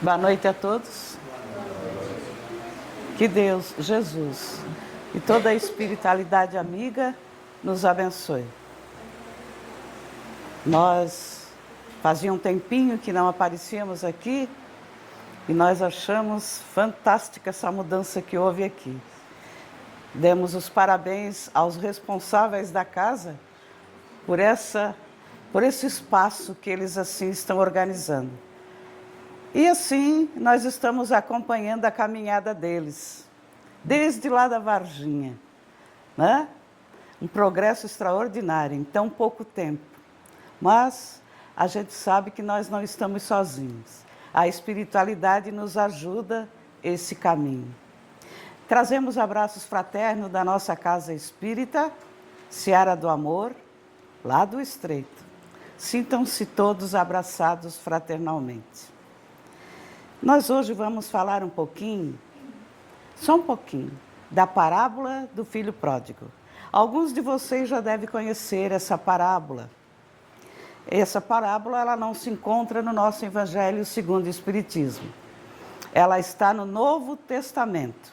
Boa noite a todos. Que Deus, Jesus e toda a espiritualidade amiga nos abençoe. Nós fazia um tempinho que não aparecíamos aqui e nós achamos fantástica essa mudança que houve aqui. Demos os parabéns aos responsáveis da casa por esse espaço que eles assim estão organizando. E assim nós estamos acompanhando a caminhada deles, desde lá da Varginha, né? Um progresso extraordinário em tão pouco tempo. Mas a gente sabe que nós não estamos sozinhos. A espiritualidade nos ajuda esse caminho. Trazemos abraços fraternos da nossa casa espírita, Seara do Amor, lá do Estreito. Sintam-se todos abraçados fraternalmente. Nós hoje vamos falar um pouquinho, só um pouquinho, da parábola do filho pródigo. Alguns de vocês já devem conhecer essa parábola. Essa parábola ela não se encontra no nosso Evangelho segundo o Espiritismo. Ela está no Novo Testamento,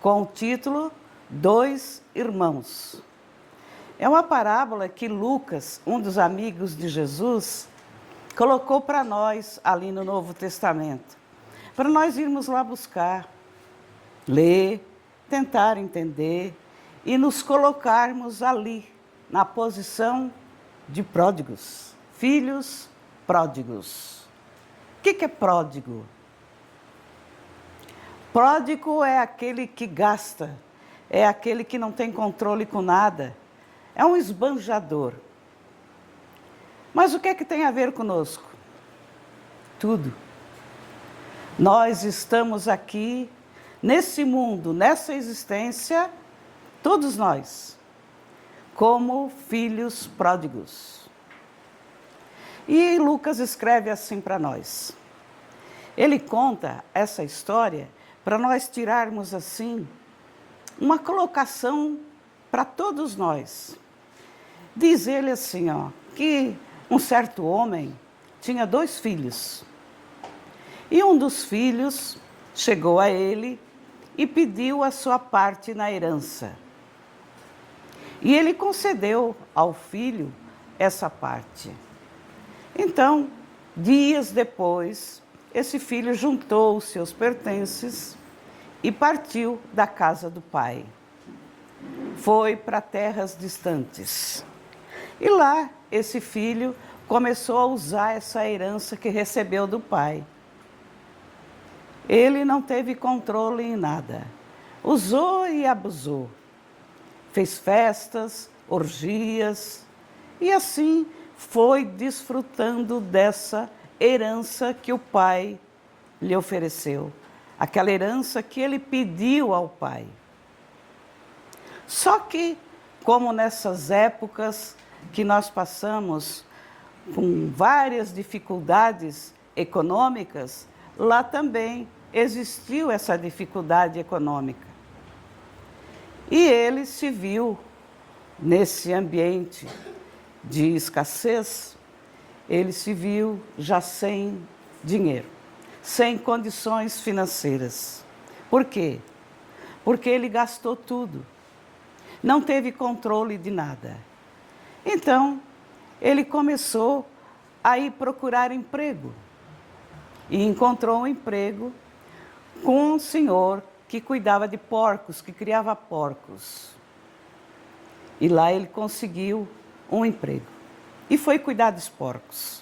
com o título Dois Irmãos. É uma parábola que Lucas, um dos amigos de Jesus, colocou para nós ali no Novo Testamento, para nós irmos lá buscar, ler, tentar entender e nos colocarmos ali, na posição de pródigos, filhos pródigos. O que é pródigo? Pródigo é aquele que gasta, é aquele que não tem controle com nada, é um esbanjador. Mas o que é que tem a ver conosco? Tudo. Nós estamos aqui, nesse mundo, nessa existência, todos nós, como filhos pródigos. E Lucas escreve assim para nós. Ele conta essa história para nós tirarmos assim uma colocação para todos nós. Diz ele assim, que um certo homem tinha 2 filhos. E um dos filhos chegou a ele e pediu a sua parte na herança. E ele concedeu ao filho essa parte. Então, dias depois, esse filho juntou os seus pertences e partiu da casa do pai. Foi para terras distantes. E lá, esse filho começou a usar essa herança que recebeu do pai. Ele não teve controle em nada. Usou e abusou. Fez festas, orgias, e assim foi desfrutando dessa herança que o pai lhe ofereceu. Aquela herança que ele pediu ao pai. Só que, como nessas épocas que nós passamos com várias dificuldades econômicas, lá também existiu essa dificuldade econômica. E ele se viu nesse ambiente de escassez, ele se viu já sem dinheiro, sem condições financeiras. Por quê? Porque ele gastou tudo, não teve controle de nada. Então, ele começou a ir procurar emprego e encontrou um emprego com um senhor que cuidava de porcos, que criava porcos. E lá ele conseguiu um emprego. E foi cuidar dos porcos.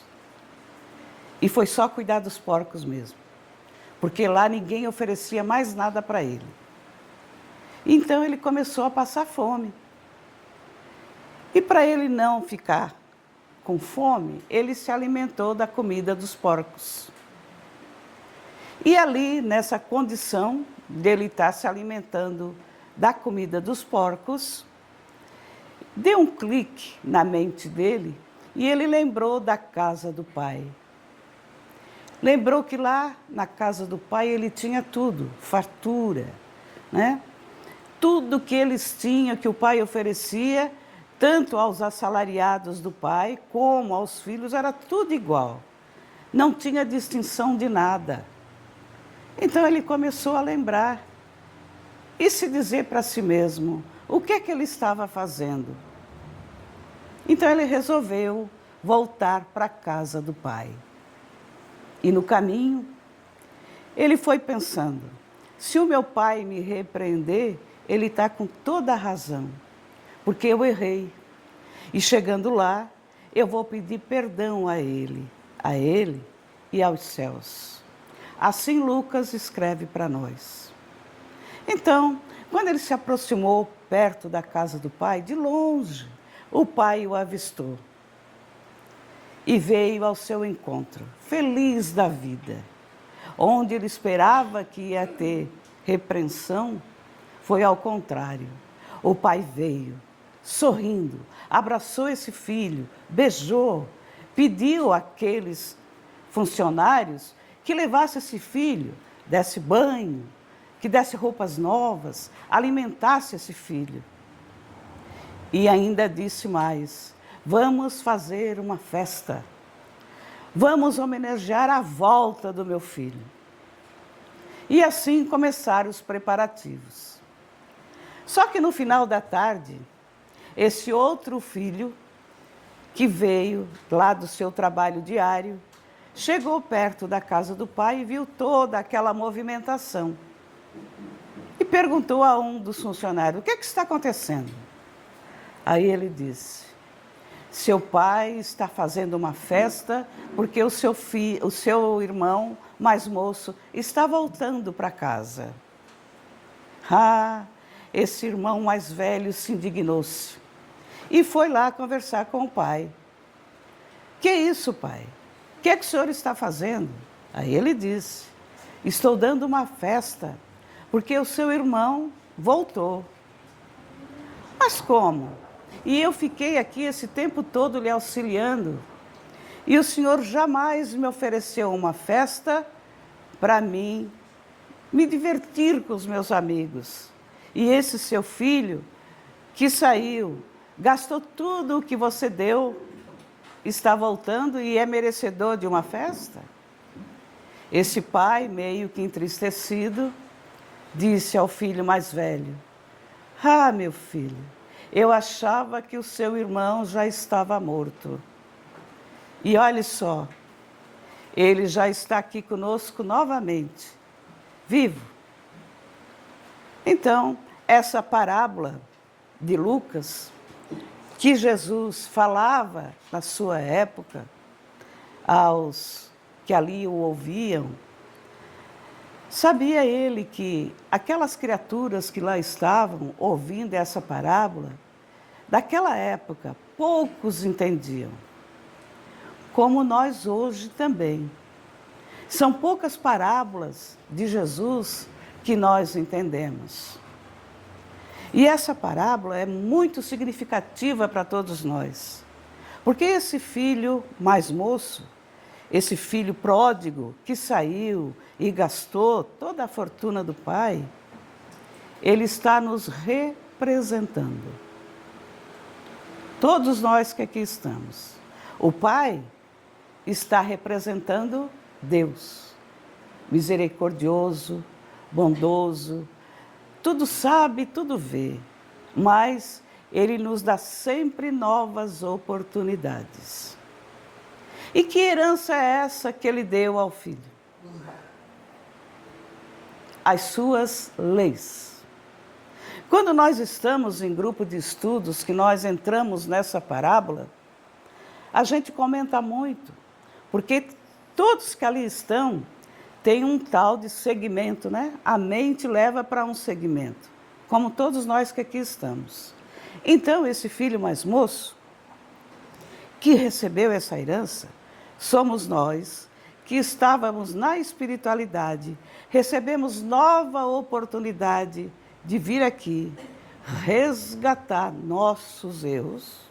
E foi só cuidar dos porcos mesmo. Porque lá ninguém oferecia mais nada para ele. Então ele começou a passar fome. E para ele não ficar com fome, ele se alimentou da comida dos porcos. E ali, nessa condição dele estar se alimentando da comida dos porcos, deu um clique na mente dele e ele lembrou da casa do pai. Lembrou que lá na casa do pai ele tinha tudo, fartura, né? Tudo que eles tinham, que o pai oferecia, tanto aos assalariados do pai como aos filhos, era tudo igual. Não tinha distinção de nada. Então ele começou a lembrar e se dizer para si mesmo o que é que ele estava fazendo. Então ele resolveu voltar para a casa do pai. E no caminho, ele foi pensando, se o meu pai me repreender, ele está com toda a razão, porque eu errei. E chegando lá, eu vou pedir perdão a ele e aos céus. Assim Lucas escreve para nós. Então, quando ele se aproximou perto da casa do pai, de longe, o pai o avistou e veio ao seu encontro, feliz da vida. Onde ele esperava que ia ter repreensão, foi ao contrário. O pai veio, sorrindo, abraçou esse filho, beijou, pediu àqueles funcionários que levasse esse filho, desse banho, que desse roupas novas, alimentasse esse filho. E ainda disse mais, vamos fazer uma festa. Vamos homenagear a volta do meu filho. E assim começaram os preparativos. Só que no final da tarde, esse outro filho, que veio lá do seu trabalho diário, chegou perto da casa do pai e viu toda aquela movimentação. E perguntou a um dos funcionários, o que é que está acontecendo? Aí ele disse, seu pai está fazendo uma festa porque o seu irmão mais moço está voltando para casa. Ah, esse irmão mais velho se indignou-se e foi lá conversar com o pai. Que isso, pai? O que é que o senhor está fazendo? Aí ele disse, estou dando uma festa porque o seu irmão voltou. Mas como? E eu fiquei aqui esse tempo todo lhe auxiliando. E o senhor jamais me ofereceu uma festa para mim me divertir com os meus amigos. E esse seu filho que saiu, gastou tudo o que você deu, está voltando e é merecedor de uma festa? Esse pai, meio que entristecido, disse ao filho mais velho, ah, meu filho, eu achava que o seu irmão já estava morto. E olhe só, ele já está aqui conosco novamente, vivo. Então, essa parábola de Lucas, que Jesus falava na sua época, aos que ali o ouviam, sabia ele que aquelas criaturas que lá estavam ouvindo essa parábola, daquela época, poucos entendiam. Como nós hoje também. São poucas parábolas de Jesus que nós entendemos. E essa parábola é muito significativa para todos nós. Porque esse filho mais moço, esse filho pródigo que saiu e gastou toda a fortuna do pai, ele está nos representando. Todos nós que aqui estamos. O pai está representando Deus, misericordioso, bondoso, tudo sabe, tudo vê, mas ele nos dá sempre novas oportunidades. E que herança é essa que ele deu ao filho? As suas leis. Quando nós estamos em grupo de estudos, que nós entramos nessa parábola, a gente comenta muito, porque todos que ali estão têm um tal de segmento, né? A mente leva para um segmento, como todos nós que aqui estamos. Então, esse filho mais moço, que recebeu essa herança, somos nós que estávamos na espiritualidade, recebemos nova oportunidade de vir aqui resgatar nossos erros.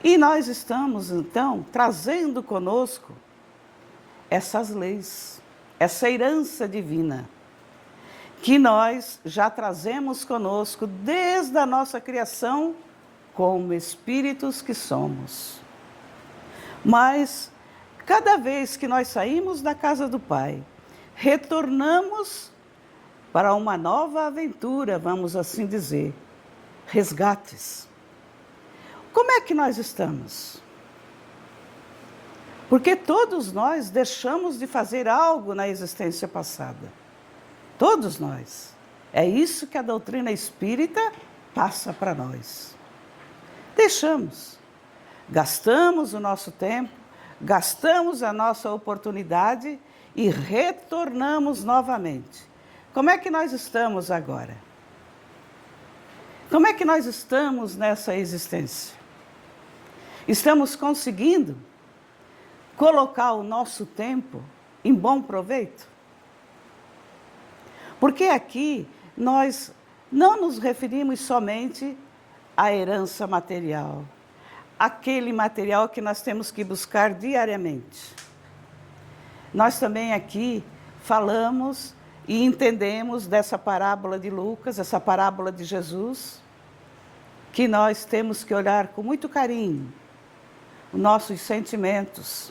E nós estamos, então, trazendo conosco essas leis, essa herança divina, que nós já trazemos conosco desde a nossa criação, como espíritos que somos. Mas, cada vez que nós saímos da casa do Pai, retornamos para uma nova aventura, vamos assim dizer, resgates. Como é que nós estamos? Porque todos nós deixamos de fazer algo na existência passada. Todos nós. É isso que a doutrina espírita passa para nós. Deixamos. Gastamos o nosso tempo, gastamos a nossa oportunidade e retornamos novamente. Como é que nós estamos agora? Como é que nós estamos nessa existência? Estamos conseguindo colocar o nosso tempo em bom proveito? Porque aqui nós não nos referimos somente à herança material, aquele material que nós temos que buscar diariamente. Nós também aqui falamos e entendemos dessa parábola de Lucas, essa parábola de Jesus, que nós temos que olhar com muito carinho os nossos sentimentos,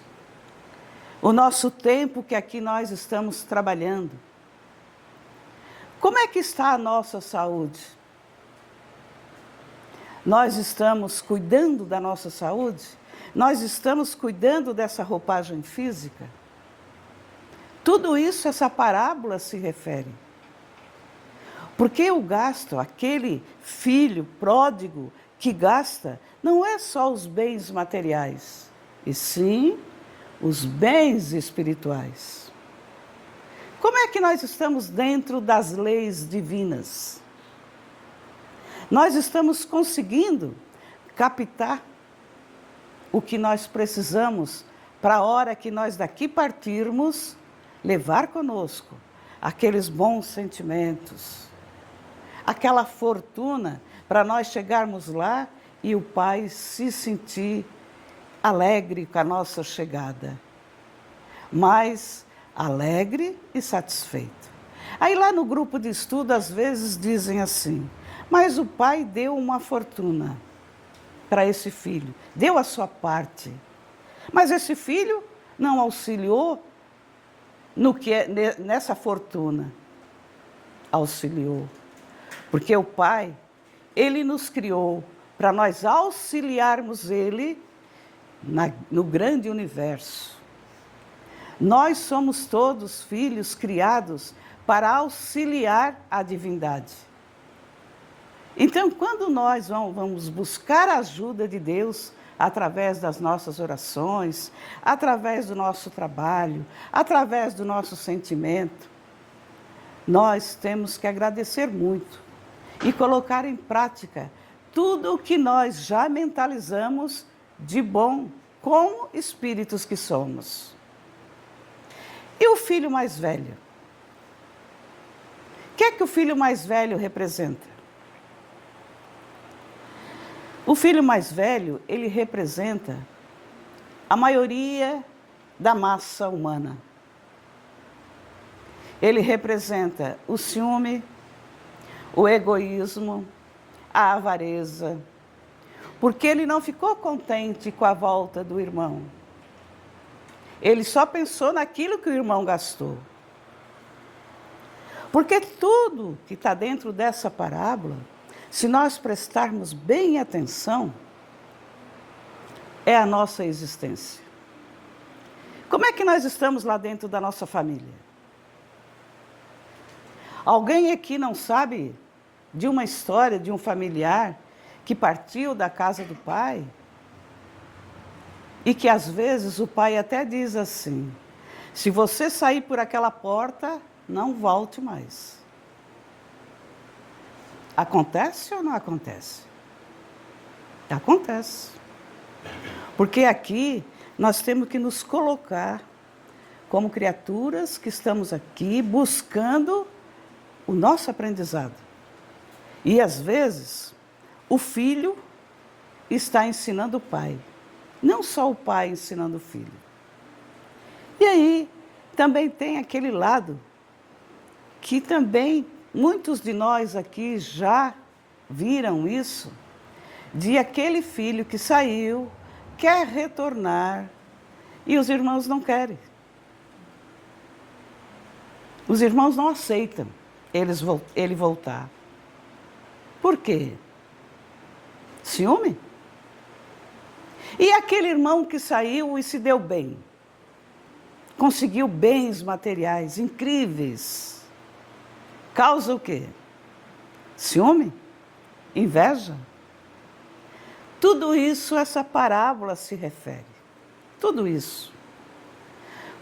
o nosso tempo que aqui nós estamos trabalhando. Como é que está a nossa saúde? Nós estamos cuidando da nossa saúde? Nós estamos cuidando dessa roupagem física? Tudo isso essa parábola se refere. Porque o gasto, aquele filho pródigo que gasta, não é só os bens materiais, e sim os bens espirituais. Como é que nós estamos dentro das leis divinas? Nós estamos conseguindo captar o que nós precisamos para a hora que nós daqui partirmos, levar conosco aqueles bons sentimentos, aquela fortuna para nós chegarmos lá e o Pai se sentir alegre com a nossa chegada, mas alegre e satisfeito. Aí lá no grupo de estudo às vezes dizem assim, mas o pai deu uma fortuna para esse filho, deu a sua parte, mas esse filho não auxiliou no que nessa fortuna. Auxiliou, porque o Pai, Ele nos criou para nós auxiliarmos Ele no grande universo. Nós somos todos filhos criados para auxiliar a divindade. Então, quando nós vamos buscar a ajuda de Deus, através das nossas orações, através do nosso trabalho, através do nosso sentimento, nós temos que agradecer muito e colocar em prática tudo o que nós já mentalizamos de bom, como espíritos que somos. E o filho mais velho? O que é que o filho mais velho representa? O filho mais velho, ele representa a maioria da massa humana. Ele representa o ciúme, o egoísmo, a avareza, porque ele não ficou contente com a volta do irmão. Ele só pensou naquilo que o irmão gastou. Porque tudo que está dentro dessa parábola, se nós prestarmos bem atenção, é a nossa existência. Como é que nós estamos lá dentro da nossa família? Alguém aqui não sabe de uma história de um familiar que partiu da casa do pai? E que às vezes o pai até diz assim, se você sair por aquela porta, não volte mais. Acontece ou não acontece? Acontece. Porque aqui nós temos que nos colocar como criaturas que estamos aqui buscando o nosso aprendizado. E às vezes o filho está ensinando o pai. Não só o pai ensinando o filho. E aí também tem aquele lado que também muitos de nós aqui já viram isso, de aquele filho que saiu, quer retornar, e os irmãos não querem. Os irmãos não aceitam ele voltar. Por quê? Ciúme? E aquele irmão que saiu e se deu bem? Conseguiu bens materiais incríveis. Causa o quê? Ciúme? Inveja? Tudo isso essa parábola se refere. Tudo isso.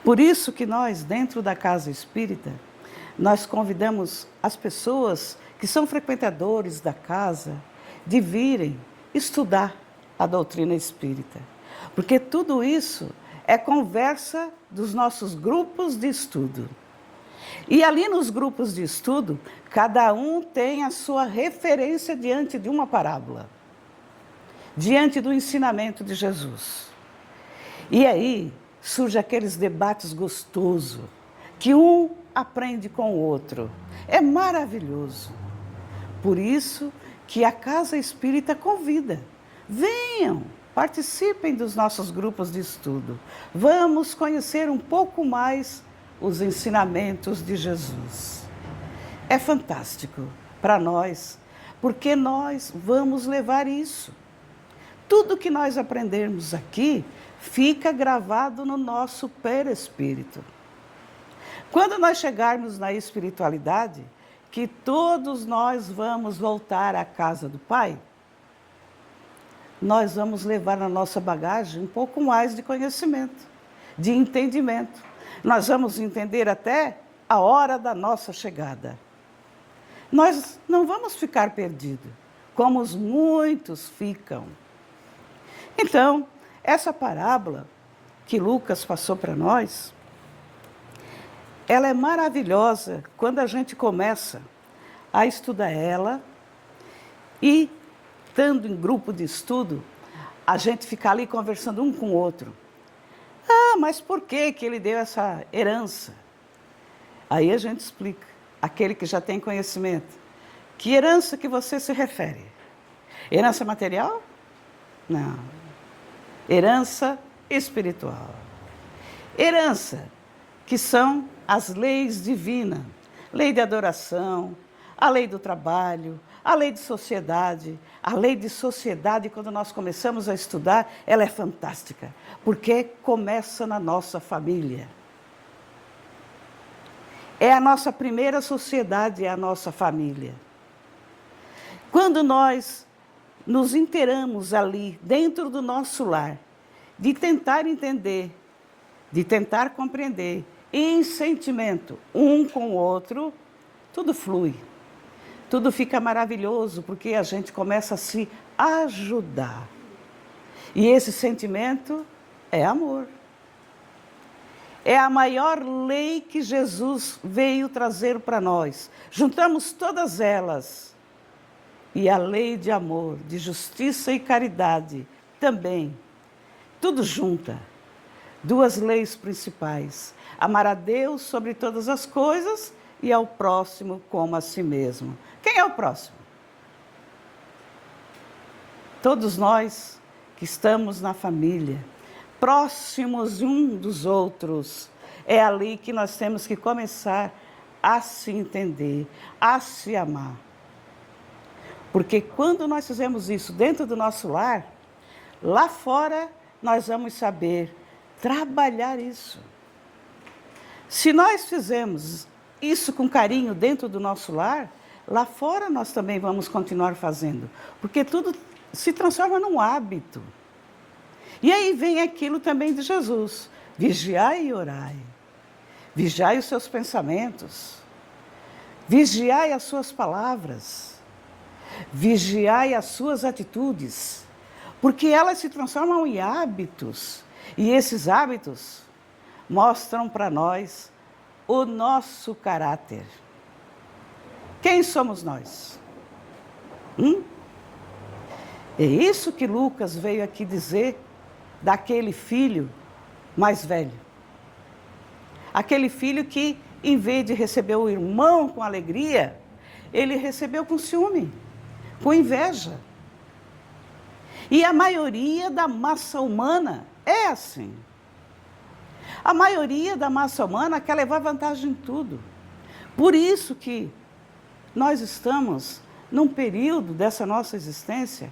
Por isso que nós, dentro da casa espírita, nós convidamos as pessoas que são frequentadores da casa de virem estudar a doutrina espírita. Porque tudo isso é conversa dos nossos grupos de estudo. E ali nos grupos de estudo, cada um tem a sua referência diante de uma parábola, diante do ensinamento de Jesus. E aí surgem aqueles debates gostosos, que um aprende com o outro. É maravilhoso. Por isso que a Casa Espírita convida. Venham, participem dos nossos grupos de estudo. Vamos conhecer um pouco mais os ensinamentos de Jesus. É fantástico para nós, porque nós vamos levar isso. Tudo que nós aprendermos aqui fica gravado no nosso perispírito. Quando nós chegarmos na espiritualidade, que todos nós vamos voltar à casa do Pai, nós vamos levar na nossa bagagem um pouco mais de conhecimento, de entendimento. Nós vamos entender até a hora da nossa chegada. Nós não vamos ficar perdidos, como os muitos ficam. Então, essa parábola que Lucas passou para nós, ela é maravilhosa quando a gente começa a estudar ela e, estando em grupo de estudo, a gente fica ali conversando um com o outro. Ah, mas por que ele deu essa herança? Aí a gente explica, aquele que já tem conhecimento. Que herança que você se refere? Herança material? Não. Herança espiritual. Herança, que são as leis divinas. Lei de adoração, a lei do trabalho, a lei de sociedade. A lei de sociedade, quando nós começamos a estudar, ela é fantástica, porque começa na nossa família. É a nossa primeira sociedade, é a nossa família. Quando nós nos inteiramos ali, dentro do nosso lar, de tentar entender, de tentar compreender, em sentimento, um com o outro, tudo flui. Tudo fica maravilhoso, porque a gente começa a se ajudar. E esse sentimento é amor. É a maior lei que Jesus veio trazer para nós. Juntamos todas elas. E a lei de amor, de justiça e caridade também. Tudo junta. Duas leis principais. Amar a Deus sobre todas as coisas e ao próximo como a si mesmo. Quem é o próximo? Todos nós que estamos na família, próximos um dos outros. É ali que nós temos que começar a se entender, a se amar. Porque quando nós fizemos isso dentro do nosso lar, lá fora nós vamos saber trabalhar isso. Se nós fizermos isso com carinho dentro do nosso lar, lá fora nós também vamos continuar fazendo. Porque tudo se transforma num hábito. E aí vem aquilo também de Jesus. Vigiai e orai. Vigiai os seus pensamentos. Vigiai as suas palavras. Vigiai as suas atitudes. Porque elas se transformam em hábitos. E esses hábitos mostram para nós o nosso caráter. Quem somos nós? É isso que Lucas veio aqui dizer daquele filho mais velho. Aquele filho que, em vez de receber o irmão com alegria, ele recebeu com ciúme, com inveja. E a maioria da massa humana é assim. A maioria da massa humana quer levar vantagem em tudo. Por isso que nós estamos num período dessa nossa existência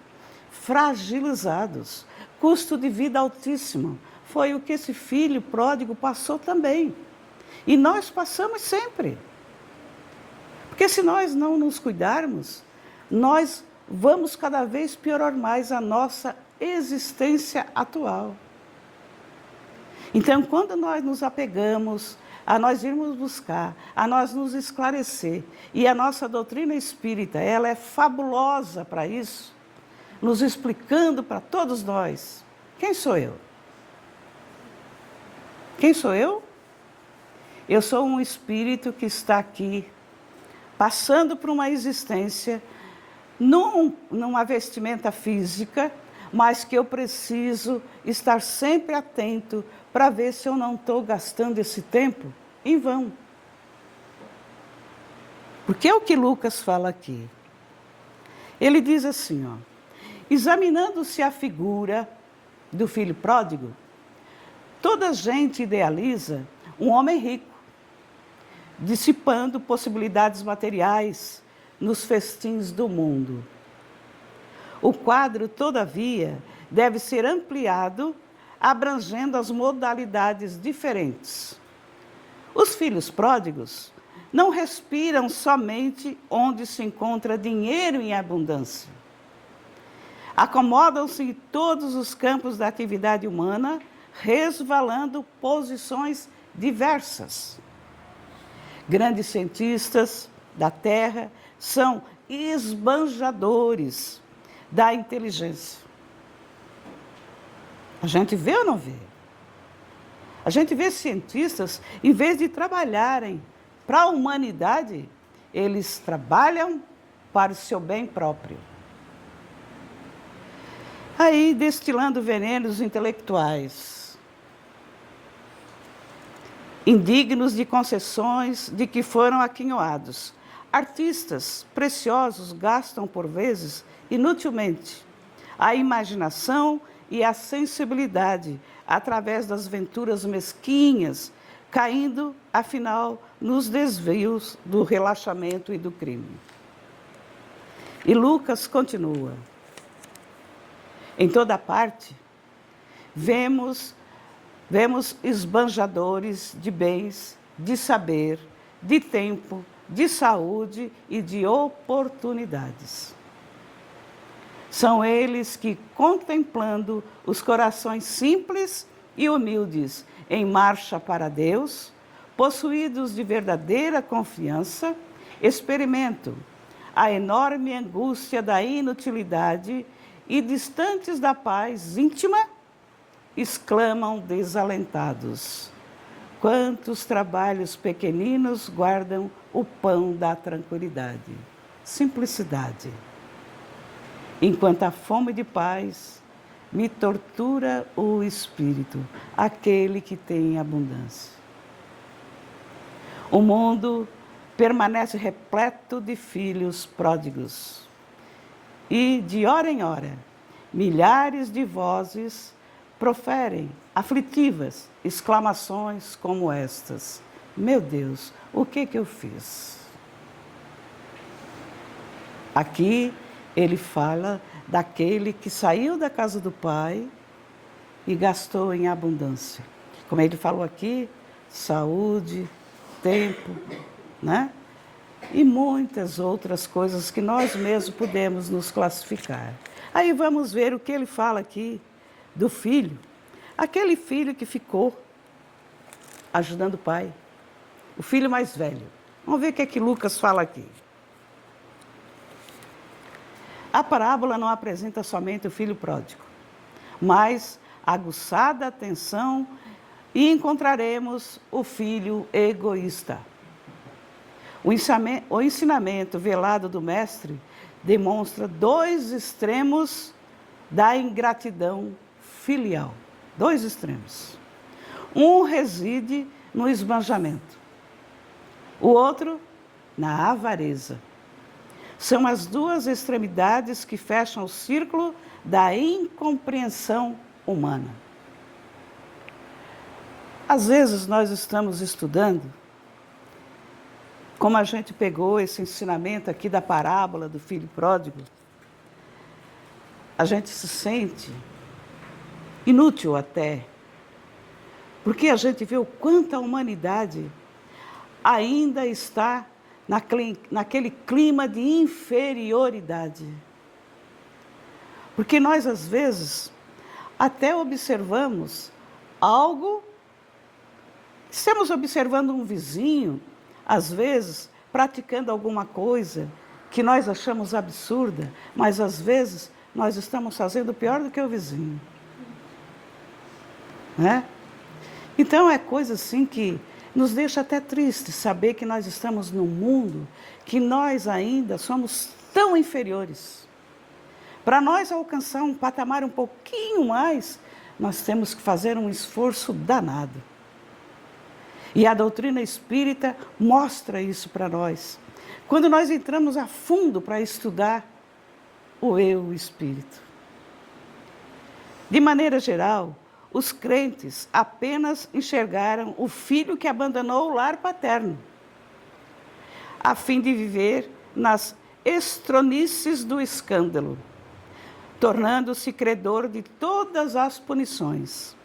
fragilizados, custo de vida altíssimo. Foi o que esse filho pródigo passou também. E nós passamos sempre. Porque se nós não nos cuidarmos, nós vamos cada vez piorar mais a nossa existência atual. Então, quando nós nos apegamos a nós irmos buscar, a nós nos esclarecer, e a nossa doutrina espírita, ela é fabulosa para isso, nos explicando para todos nós, quem sou eu? Quem sou eu? Eu sou um espírito que está aqui, passando por uma existência, numa vestimenta física, mas que eu preciso estar sempre atento para ver se eu não estou gastando esse tempo em vão. Porque é o que Lucas fala aqui. Ele diz assim, ó, examinando-se a figura do filho pródigo, toda gente idealiza um homem rico, dissipando possibilidades materiais nos festins do mundo. O quadro, todavia, deve ser ampliado, abrangendo as modalidades diferentes. Os filhos pródigos não respiram somente onde se encontra dinheiro em abundância. Acomodam-se em todos os campos da atividade humana, resvalando posições diversas. Grandes cientistas da Terra são esbanjadores da inteligência. A gente vê ou não vê? A gente vê cientistas, em vez de trabalharem para a humanidade, eles trabalham para o seu bem próprio. Aí, destilando venenos intelectuais, indignos de concessões de que foram aquinhoados. Artistas preciosos gastam, por vezes, inutilmente, a imaginação e a sensibilidade através das venturas mesquinhas, caindo, afinal, nos desvios do relaxamento e do crime. E Lucas continua. Em toda parte, vemos esbanjadores de bens, de saber, de tempo, de saúde e de oportunidades. São eles que, contemplando os corações simples e humildes em marcha para Deus, possuídos de verdadeira confiança, experimentam a enorme angústia da inutilidade e, distantes da paz íntima, exclamam desalentados: quantos trabalhos pequeninos guardam o pão da tranquilidade. Simplicidade. Enquanto a fome de paz me tortura o espírito, aquele que tem abundância. O mundo permanece repleto de filhos pródigos. E, de hora em hora, milhares de vozes proferem aflitivas exclamações como estas: meu Deus, o que eu fiz? Aqui ele fala daquele que saiu da casa do pai e gastou em abundância. Como ele falou aqui, saúde, tempo, né? E muitas outras coisas que nós mesmos podemos nos classificar. Aí vamos ver o que ele fala aqui do filho. Aquele filho que ficou ajudando o pai. O filho mais velho. Vamos ver o que é que Lucas fala aqui. A parábola não apresenta somente o filho pródigo, mas aguçada atenção e encontraremos o filho egoísta. O ensinamento velado do mestre demonstra dois extremos da ingratidão filial. Dois extremos. Um reside no esbanjamento, o outro na avareza. São as duas extremidades que fecham o círculo da incompreensão humana. Às vezes nós estamos estudando como a gente pegou esse ensinamento aqui da parábola do filho pródigo, a gente se sente inútil até, porque a gente vê o quanto a humanidade ainda está naquele clima de inferioridade. Porque nós, às vezes, até observamos algo, estamos observando um vizinho, às vezes, praticando alguma coisa que nós achamos absurda, mas, às vezes, nós estamos fazendo pior do que o vizinho. Né? Então, é coisa assim que nos deixa até triste saber que nós estamos num mundo que nós ainda somos tão inferiores. Para nós alcançar um patamar um pouquinho mais, nós temos que fazer um esforço danado. E a doutrina espírita mostra isso para nós. Quando nós entramos a fundo para estudar o eu, o espírito. De maneira geral, os crentes apenas enxergaram o filho que abandonou o lar paterno, a fim de viver nas estronices do escândalo, tornando-se credor de todas as punições.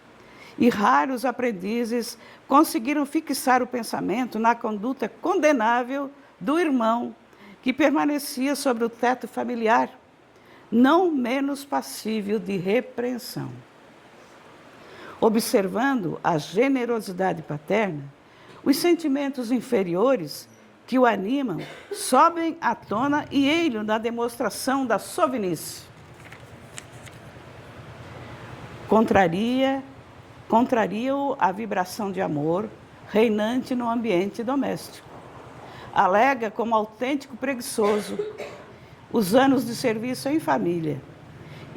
E raros aprendizes conseguiram fixar o pensamento na conduta condenável do irmão que permanecia sobre o teto familiar, não menos passível de repreensão. Observando a generosidade paterna, os sentimentos inferiores que o animam sobem à tona e ele na demonstração da sovinice. Contraria-o a vibração de amor reinante no ambiente doméstico. Alega como autêntico preguiçoso os anos de serviço em família.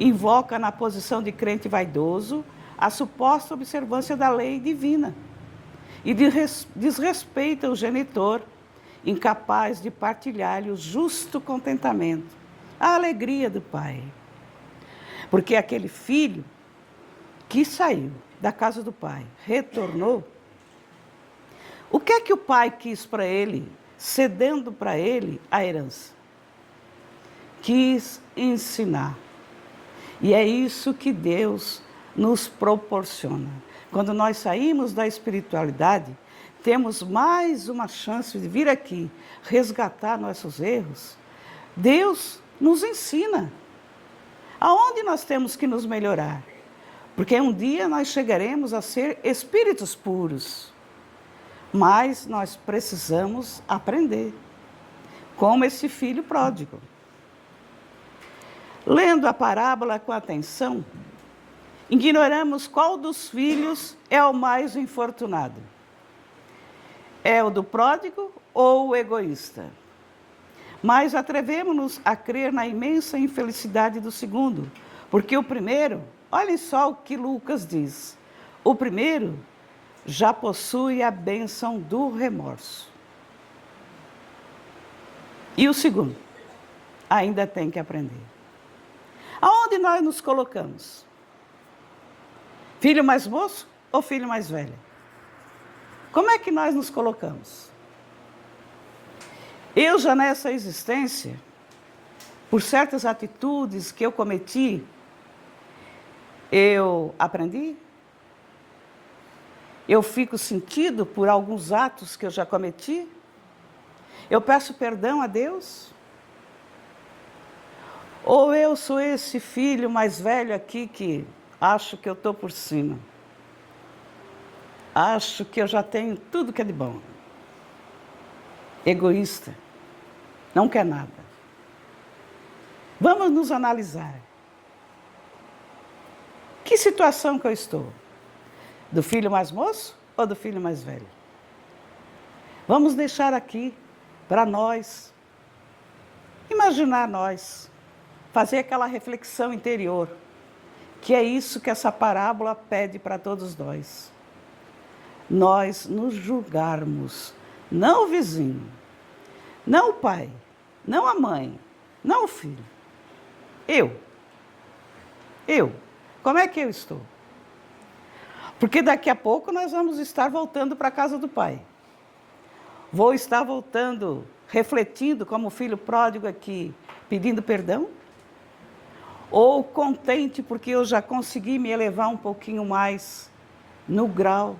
Invoca na posição de crente vaidoso a suposta observância da lei divina e desrespeita o genitor, incapaz de partilhar-lhe o justo contentamento, a alegria do pai. Porque aquele filho que saiu da casa do pai, retornou, o que é que o pai quis para ele, cedendo para ele a herança? Quis ensinar. E é isso que Deus nos proporciona. Quando nós saímos da espiritualidade, temos mais uma chance de vir aqui resgatar nossos erros. Deus nos ensina aonde nós temos que nos melhorar. Porque um dia nós chegaremos a ser espíritos puros. Mas nós precisamos aprender, como esse filho pródigo. Lendo a parábola com atenção, ignoramos qual dos filhos é o mais infortunado. É o do pródigo ou o egoísta? Mas atrevemos-nos a crer na imensa infelicidade do segundo, porque o primeiro, olhem só o que Lucas diz, o primeiro já possui a bênção do remorso. E o segundo ainda tem que aprender. Aonde nós nos colocamos? Filho mais moço ou filho mais velho? Como é que nós nos colocamos? Eu já nessa existência, por certas atitudes que eu cometi, eu aprendi? Eu fico sentido por alguns atos que eu já cometi? Eu peço perdão a Deus? Ou eu sou esse filho mais velho aqui que acho que eu estou por cima? Acho que eu já tenho tudo que é de bom. Egoísta. Não quer nada. Vamos nos analisar. Que situação que eu estou? Do filho mais moço ou do filho mais velho? Vamos deixar aqui para nós, imaginar nós, fazer aquela reflexão interior, que é isso que essa parábola pede para todos nós. Nós nos julgarmos, não o vizinho, não o pai, não a mãe, não o filho. Eu. Como é que eu estou? Porque daqui a pouco nós vamos estar voltando para a casa do pai. Vou estar voltando, refletindo como filho pródigo aqui, pedindo perdão? Ou contente porque eu já consegui me elevar um pouquinho mais no grau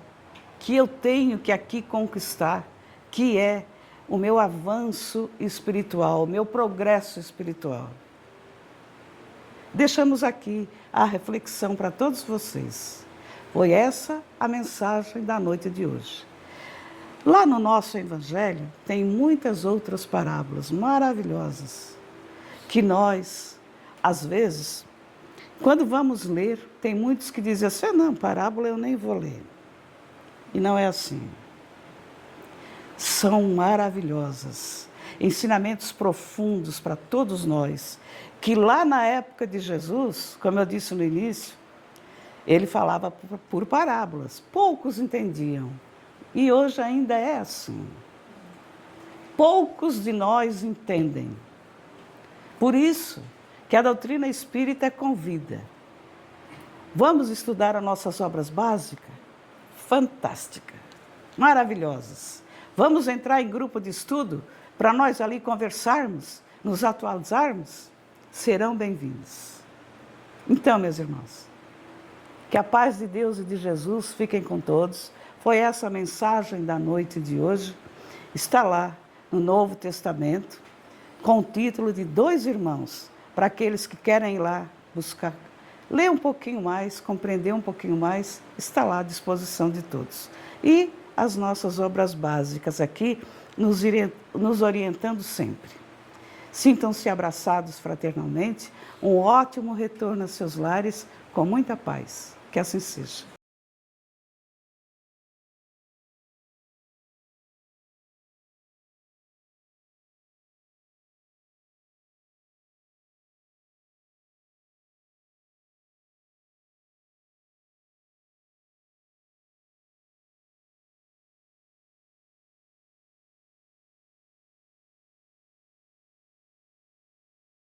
que eu tenho que aqui conquistar, que é o meu avanço espiritual, o meu progresso espiritual. Deixamos aqui a reflexão para todos vocês. Foi essa a mensagem da noite de hoje. Lá no nosso Evangelho tem muitas outras parábolas maravilhosas que nós, às vezes, quando vamos ler, tem muitos que dizem assim, não, parábola eu nem vou ler. E não é assim. São maravilhosas, ensinamentos profundos para todos nós, que lá na época de Jesus, como eu disse no início, ele falava por parábolas, poucos entendiam. E hoje ainda é assim. Poucos de nós entendem. Por isso que a doutrina espírita convida. Vamos estudar as nossas obras básicas? Fantásticas, maravilhosas. Vamos entrar em grupo de estudo para nós ali conversarmos, nos atualizarmos? Serão bem-vindos. Então, meus irmãos, que a paz de Deus e de Jesus fiquem com todos. Foi essa a mensagem da noite de hoje. Está lá no Novo Testamento, com o título de Dois Irmãos, para aqueles que querem ir lá buscar. Ler um pouquinho mais, compreender um pouquinho mais, está lá à disposição de todos. E as nossas obras básicas aqui, nos orientando sempre. Sintam-se abraçados fraternalmente, um ótimo retorno a seus lares, com muita paz. Que assim seja.